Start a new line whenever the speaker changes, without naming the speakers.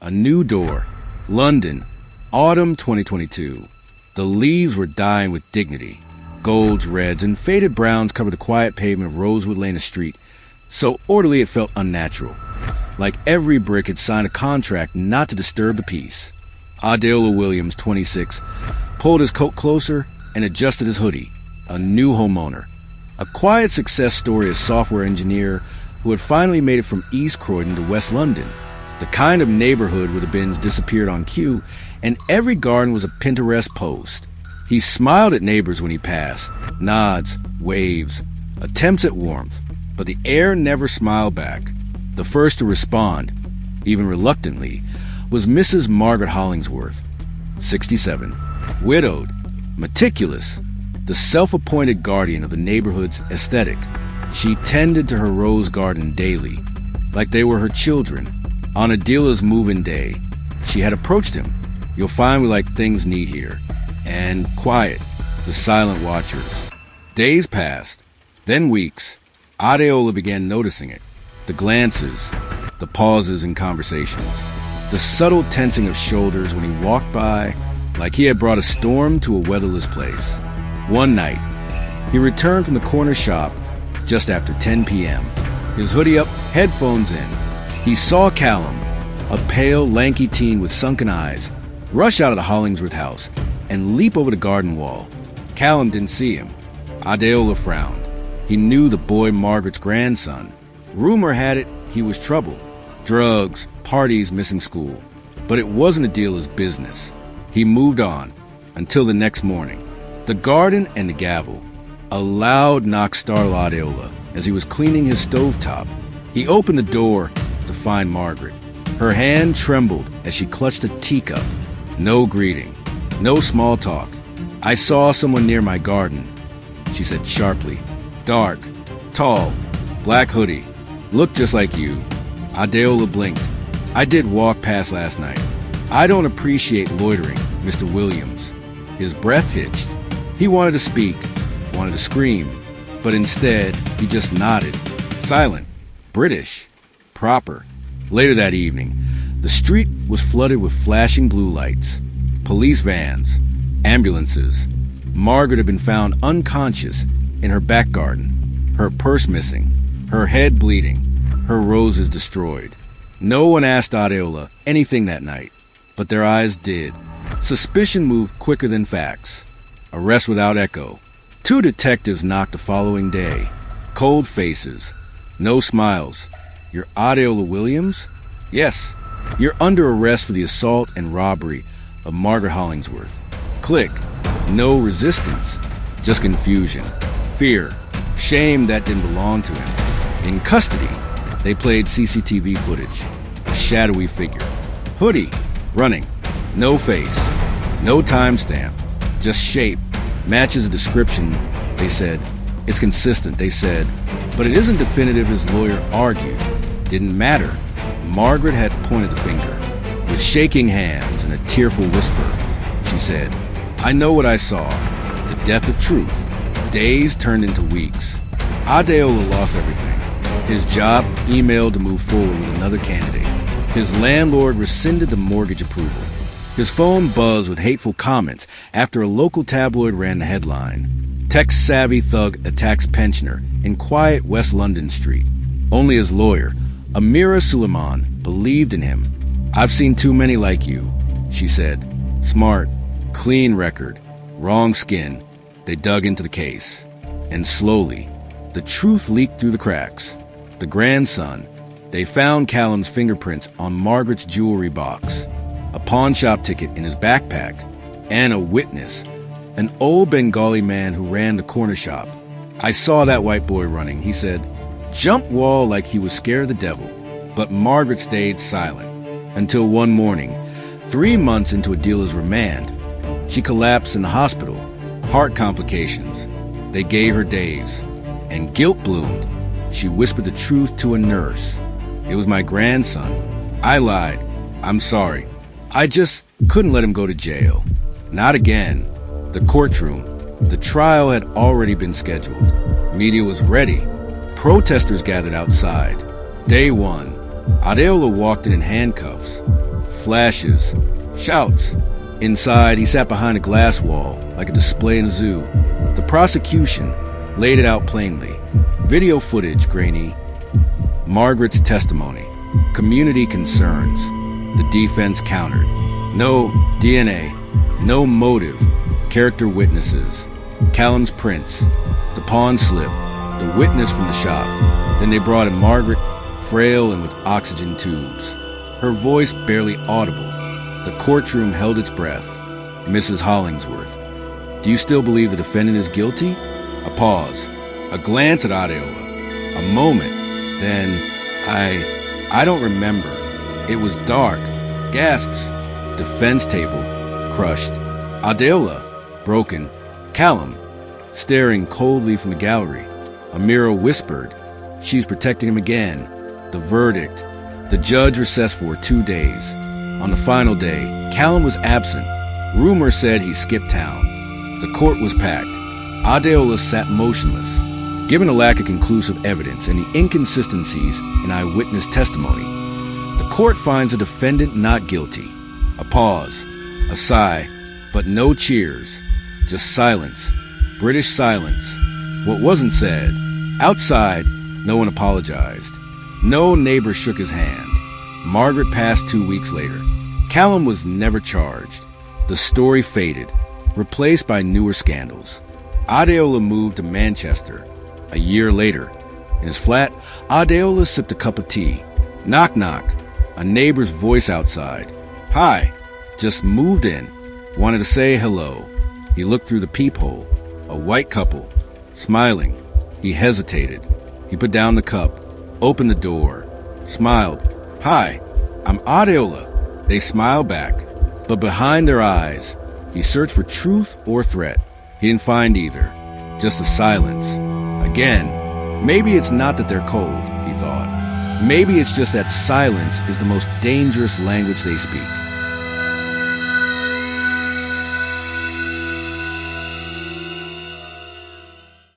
A new door. London, autumn 2022. The leaves were dying with dignity. Golds, reds, and faded browns covered the quiet pavement of Rosewood Lane Street, so orderly it felt unnatural. Like every brick had signed a contract not to disturb the peace. Adeola Williams, 26, pulled his coat closer and adjusted his hoodie. A new homeowner. A quiet success story as software engineer who had finally made it from East Croydon to West London. The kind of neighborhood where the bins disappeared on cue, and every garden was a Pinterest post. He smiled at neighbors when he passed. Nods, waves, attempts at warmth. But the air never smiled back. The first to respond, even reluctantly, was Mrs. Margaret Hollingsworth, 67, widowed, meticulous, the self-appointed guardian of the neighborhood's aesthetic. She tended to her rose garden daily, like they were her children. On Adela's move-in day, she had approached him. You'll find we like things neat here. And quiet, the silent watchers. Days passed, then weeks. Adeola began noticing it. The glances, the pauses in conversations, the subtle tensing of shoulders when he walked by, like he had brought a storm to a weatherless place. One night, he returned from the corner shop just after 10 p.m. His hoodie up, headphones in. He saw Callum, a pale, lanky teen with sunken eyes, rush out of the Hollingsworth house and leap over the garden wall. Callum didn't see him. Adeola frowned. He knew the boy Margaret's grandson. Rumor had it he was trouble. Drugs, parties, missing school. But it wasn't Adela's business. He moved on until the next morning. The garden and the gavel. A loud knock startled Adeola as he was cleaning his stovetop. He opened the door to find Margaret. Her hand trembled as she clutched a teacup. No greeting. No small talk. I saw someone near my garden, she said sharply. Dark, tall, black hoodie. Looked just like you. Adeola blinked. I did walk past last night. I don't appreciate loitering, Mr. Williams. His breath hitched. He wanted to speak, wanted to scream, but instead he just nodded. Silent, British, proper. Later that evening, the street was flooded with flashing blue lights. Police vans, ambulances. Margaret had been found unconscious in her back garden, her purse missing, her head bleeding, her roses destroyed. No one asked Adeola anything that night, but their eyes did. Suspicion moved quicker than facts. Arrest without echo. 2 detectives knocked the following day. Cold faces. No smiles. You're Adeola Williams? Yes. You're under arrest for the assault and robbery of Margaret Hollingsworth. Click. No resistance. Just confusion. Fear. Shame that didn't belong to him. In custody, they played CCTV footage. A shadowy figure. Hoodie. Running. No face. No timestamp. Just shape. Matches a description, they said. It's consistent, they said. But it isn't definitive, his lawyer argued. Didn't matter. Margaret had pointed the finger. With shaking hands and a tearful whisper, she said, I know what I saw. The death of truth. Days turned into weeks. Adeola lost everything. His job emailed to move forward with another candidate. His landlord rescinded the mortgage approval. His phone buzzed with hateful comments after a local tabloid ran the headline. Tech-savvy thug attacks pensioner in quiet West London street. Only his lawyer, Amira Suleiman, believed in him. I've seen too many like you, she said. Smart, clean record, wrong skin. They dug into the case. And slowly, the truth leaked through the cracks. The grandson, they found Callum's fingerprints on Margaret's jewelry box, a pawn shop ticket in his backpack, and a witness, an old Bengali man who ran the corner shop. I saw that white boy running, he said. Jump wall like he was scared of the devil. But Margaret stayed silent until one morning, 3 months into Adela's remand. She collapsed in the hospital. Heart complications. They gave her days. And guilt bloomed. She whispered the truth to a nurse. It was my grandson. I lied. I'm sorry. I just couldn't let him go to jail. Not again. The courtroom. The trial had already been scheduled. Media was ready. Protesters gathered outside. Day 1. Adeola walked in handcuffs. Flashes. Shouts. Inside, he sat behind a glass wall, like a display in a zoo. The prosecution laid it out plainly. Video footage, grainy. Margaret's testimony. Community concerns. The defense countered. No DNA. No motive. Character witnesses. Callum's prints. The pawn slip. The witness from the shop. Then they brought in Margaret, frail and with oxygen tubes. Her voice barely audible. The courtroom held its breath. Mrs. Hollingsworth. Do you still believe the defendant is guilty? A pause. A glance at Adeola. A moment. Then, I don't remember. It was dark. Gasps. Defense table. Crushed. Adeola. Broken. Callum. Staring coldly from the gallery. Amira whispered. She's protecting him again. The verdict. The judge recessed for 2 days. On the final day, Callum was absent. Rumor said he skipped town. The court was packed. Adeola sat motionless. Given a lack of conclusive evidence and the inconsistencies in eyewitness testimony, the court finds the defendant not guilty. A pause. A sigh. But no cheers. Just silence. British silence. What wasn't said. Outside, no one apologized. No neighbor shook his hand. Margaret passed 2 weeks later. Callum was never charged. The story faded, replaced by newer scandals. Adeola moved to Manchester. A year later, in his flat, Adeola sipped a cup of tea. Knock knock. A neighbor's voice outside. Hi. Just moved in. Wanted to say hello. He looked through the peephole. A white couple. Smiling. He hesitated. He put down the cup, opened the door, smiled. Hi, I'm Adeola. They smiled back, but behind their eyes, he searched for truth or threat. He didn't find either, just a silence. Again, maybe it's not that they're cold, he thought. Maybe it's just that silence is the most dangerous language they speak.